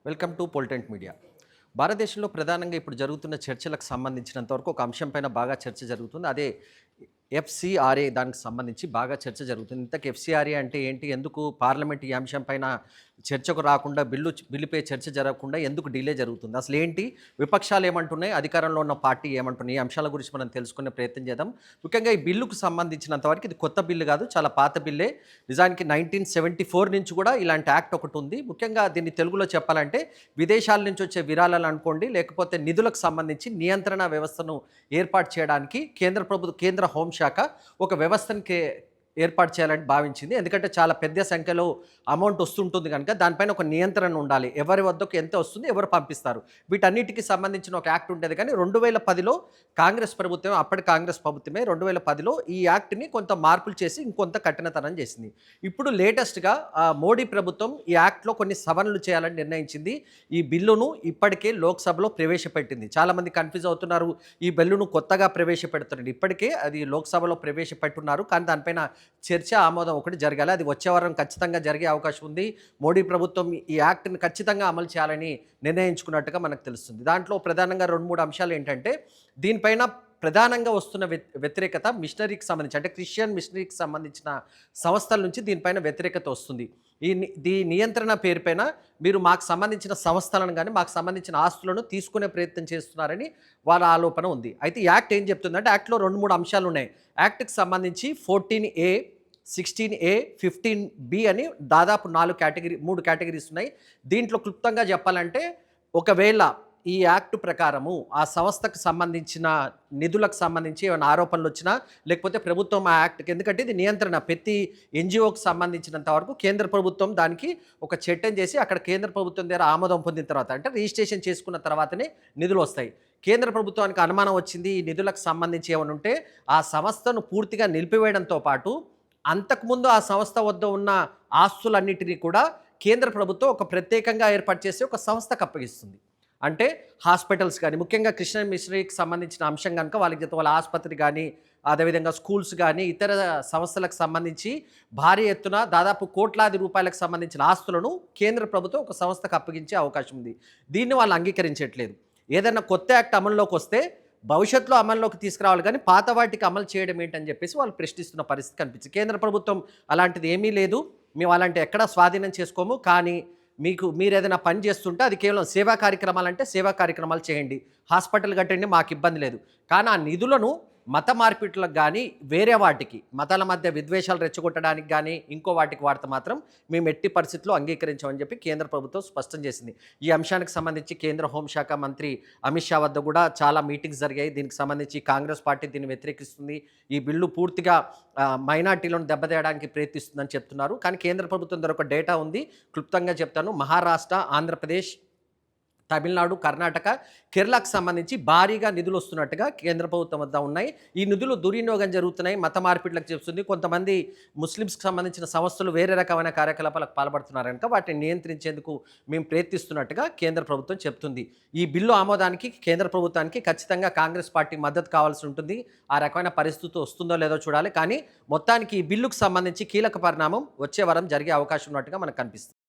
Welcome to పొలిటెంట్ media. భారతదేశంలో ప్రధానంగా ఇప్పుడు జరుగుతున్న చర్చలకు సంబంధించినంత వరకు ఒక అంశం పైన బాగా చర్చ జరుగుతుంది. అదే ఎఫ్‌సిఆర్‌ఏ దానికి సంబంధించి బాగా చర్చ జరుగుతుంది. ఇంతకు ఎఫ్‌సిఆర్‌ఏ అంటే ఏంటి? ఎందుకు పార్లమెంట్ ఈ అంశం పైన చర్చకు రాకుండా బిల్లుపై చర్చ జరగకుండా ఎందుకు డిలే జరుగుతుంది? అసలేంటి? విపక్షాలు ఏమంటున్నాయి? అధికారంలో ఉన్న పార్టీ ఏమంటున్నాయి? ఈ అంశాల గురించి మనం తెలుసుకునే ప్రయత్నం చేద్దాం. ముఖ్యంగా ఈ బిల్లుకు సంబంధించినంత వరకు ఇది కొత్త బిల్లు కాదు. చాలా పాత బిల్లే. నిజానికి 1974 నుంచి కూడా ఇలాంటి యాక్ట్ ఒకటి ఉంది. ముఖ్యంగా దీన్ని తెలుగులో చెప్పాలంటే విదేశాల నుంచి వచ్చే విరాళాలు అనుకోండి, లేకపోతే నిధులకు సంబంధించి నియంత్రణ వ్యవస్థను ఏర్పాటు చేయడానికి కేంద్ర హోంశాఖ ఒక వ్యవస్థను ఏర్పాటు చేయాలని భావించింది. ఎందుకంటే చాలా పెద్ద సంఖ్యలో అమౌంట్ వస్తుంటుంది కనుక దానిపైన ఒక నియంత్రణ ఉండాలి. ఎవరి వద్దకు ఎంత వస్తుంది, ఎవరు పంపిస్తారు, వీటన్నిటికి సంబంధించిన ఒక యాక్ట్ ఉండేది. కానీ 2010లో అప్పటి కాంగ్రెస్ ప్రభుత్వమే 2010లో ఈ యాక్ట్ని కొంత మార్పులు చేసి ఇంకొంత కఠినతరం చేసింది. ఇప్పుడు లేటెస్ట్గా మోడీ ప్రభుత్వం ఈ యాక్ట్లో కొన్ని సవరణలు చేయాలని నిర్ణయించింది. ఈ బిల్లును ఇప్పటికే లోక్సభలో ప్రవేశపెట్టింది. చాలామంది కన్ఫ్యూజ్ అవుతున్నారు, ఈ బిల్లును కొత్తగా ప్రవేశపెడుతున్నారు. ఇప్పటికే అది లోక్సభలో ప్రవేశపెట్టున్నారు, కానీ దానిపైన చర్చ ఆమోదం ఒకటి జరగాలి. అది వచ్చే వారం ఖచ్చితంగా జరిగే అవకాశం ఉంది. మోడీ ప్రభుత్వం ఈ యాక్ట్ని ఖచ్చితంగా అమలు చేయాలని నిర్ణయించుకున్నట్టుగా మనకు తెలుస్తుంది. దాంట్లో ప్రధానంగా 2-3 అంశాలు ఏంటంటే, దీనిపైన ప్రధానంగా వస్తున్న వ్యతిరేకత మిషనరీకి సంబంధించి, అంటే క్రిస్టియన్ మిషనరీకి సంబంధించిన సంస్థల నుంచి దీనిపైన వ్యతిరేకత వస్తుంది. ఈ నియంత్రణ పేరుపైన మీరు మాకు సంబంధించిన సంస్థలను కానీ మాకు సంబంధించిన ఆస్తులను తీసుకునే ప్రయత్నం చేస్తున్నారని వాళ్ళ ఆలోపన ఉంది. అయితే ఈ యాక్ట్ ఏం చెప్తుందంటే, యాక్ట్లో 2-3 అంశాలు ఉన్నాయి. యాక్ట్కి సంబంధించి 14A, 16A, 15B అని దాదాపు 3 కేటగిరీస్ ఉన్నాయి. దీంట్లో క్లుప్తంగా చెప్పాలంటే, ఒకవేళ ఈ యాక్ట్ ప్రకారము ఆ సంస్థకు సంబంధించిన నిధులకు సంబంధించి ఏమైనా ఆరోపణలు వచ్చినా, లేకపోతే ప్రభుత్వం ఆ యాక్ట్కి, ఎందుకంటే ఇది నియంత్రణ ప్రతి ఎన్జిఓకి సంబంధించినంత వరకు కేంద్ర ప్రభుత్వం దానికి ఒక చట్టం చేసి అక్కడ కేంద్ర ప్రభుత్వం దగ్గర ఆమోదం పొందిన తర్వాత, అంటే రిజిస్ట్రేషన్ చేసుకున్న తర్వాతనే నిధులు వస్తాయి. కేంద్ర ప్రభుత్వానికి అనుమానం వచ్చింది ఈ నిధులకు సంబంధించి ఏమైనా ఉంటే, ఆ సంస్థను పూర్తిగా నిలిపివేయడంతో పాటు అంతకుముందు ఆ సంస్థ వద్ద ఉన్న ఆస్తులన్నిటినీ కూడా కేంద్ర ప్రభుత్వం ఒక ప్రత్యేకంగా ఏర్పాటు చేసి ఒక సంస్థకు అప్పగిస్తుంది. అంటే హాస్పిటల్స్ కానీ, ముఖ్యంగా క్రిస్టియన్ మిషనరీకి సంబంధించిన అంశం కనుక వాళ్ళకి వాళ్ళ ఆసుపత్రి కానీ, అదేవిధంగా స్కూల్స్ కానీ, ఇతర సంస్థలకు సంబంధించి భారీ ఎత్తున దాదాపు కోట్లాది రూపాయలకు సంబంధించిన ఆస్తులను కేంద్ర ప్రభుత్వం ఒక సంస్థకు అప్పగించే అవకాశం ఉంది. దీన్ని వాళ్ళు అంగీకరించట్లేదు. ఏదైనా కొత్త యాక్ట్ అమల్లోకి వస్తే భవిష్యత్తులో అమల్లోకి తీసుకురావాలి, కానీ పాత వాటికి అమలు చేయడం ఏంటని చెప్పేసి వాళ్ళు ప్రశ్నిస్తున్న పరిస్థితి కనిపించింది. కేంద్ర ప్రభుత్వం అలాంటిది ఏమీ లేదు, మేము అలాంటి ఎక్కడా స్వాధీనం చేసుకోము, కానీ మీరు ఏదైనా పని చేస్తుంటే అది కేవలం సేవా కార్యక్రమాలు అంటే సేవా కార్యక్రమాలు చేయండి, హాస్పిటల్ కట్టండి, మాకు ఇబ్బంది లేదు. కానీ ఆ నిధులను మత మార్పిట్లకు కానీ, వేరే వాటికి మతాల మధ్య విద్వేషాలు రెచ్చగొట్టడానికి కానీ, ఇంకో వాటికి వాడితే మాత్రం మేము ఎట్టి పరిస్థితుల్లో అంగీకరించామని చెప్పి కేంద్ర ప్రభుత్వం స్పష్టం చేసింది. ఈ అంశానికి సంబంధించి కేంద్ర హోంశాఖ మంత్రి అమిత్ షా వద్ద కూడా చాలా మీటింగ్స్ జరిగాయి. దీనికి సంబంధించి కాంగ్రెస్ పార్టీ దీన్ని వ్యతిరేకిస్తుంది. ఈ బిల్లు పూర్తిగా మైనార్టీలను దెబ్బతీయడానికి ప్రయత్నిస్తుందని చెప్తున్నారు. కానీ కేంద్ర ప్రభుత్వం దగ్గర ఒక డేటా ఉంది, క్లుప్తంగా చెప్తాను. మహారాష్ట్ర, ఆంధ్రప్రదేశ్, తమిళనాడు, కర్ణాటక, కేరళకు సంబంధించి భారీగా నిధులు వస్తున్నట్టుగా కేంద్ర ప్రభుత్వం వద్ద ఉన్నాయి. ఈ నిధులు దుర్వినియోగం జరుగుతున్నాయి, మత మార్పిట్లకు చెప్తుంది. కొంతమంది ముస్లిమ్స్కి సంబంధించిన సంస్థలు వేరే రకమైన కార్యకలాపాలకు పాల్పడుతున్నారు కనుక వాటిని నియంత్రించేందుకు మేము ప్రయత్నిస్తున్నట్టుగా కేంద్ర ప్రభుత్వం చెప్తుంది. ఈ బిల్లు ఆమోదానికి కేంద్ర ప్రభుత్వానికి ఖచ్చితంగా కాంగ్రెస్ పార్టీ మద్దతు కావాల్సి ఉంటుంది. ఆ రకమైన పరిస్థితి వస్తుందో లేదో చూడాలి. కానీ మొత్తానికి ఈ బిల్లుకు సంబంధించి కీలక పరిణామం వచ్చే వారం జరిగే అవకాశం ఉన్నట్టుగా మనకు కనిపిస్తుంది.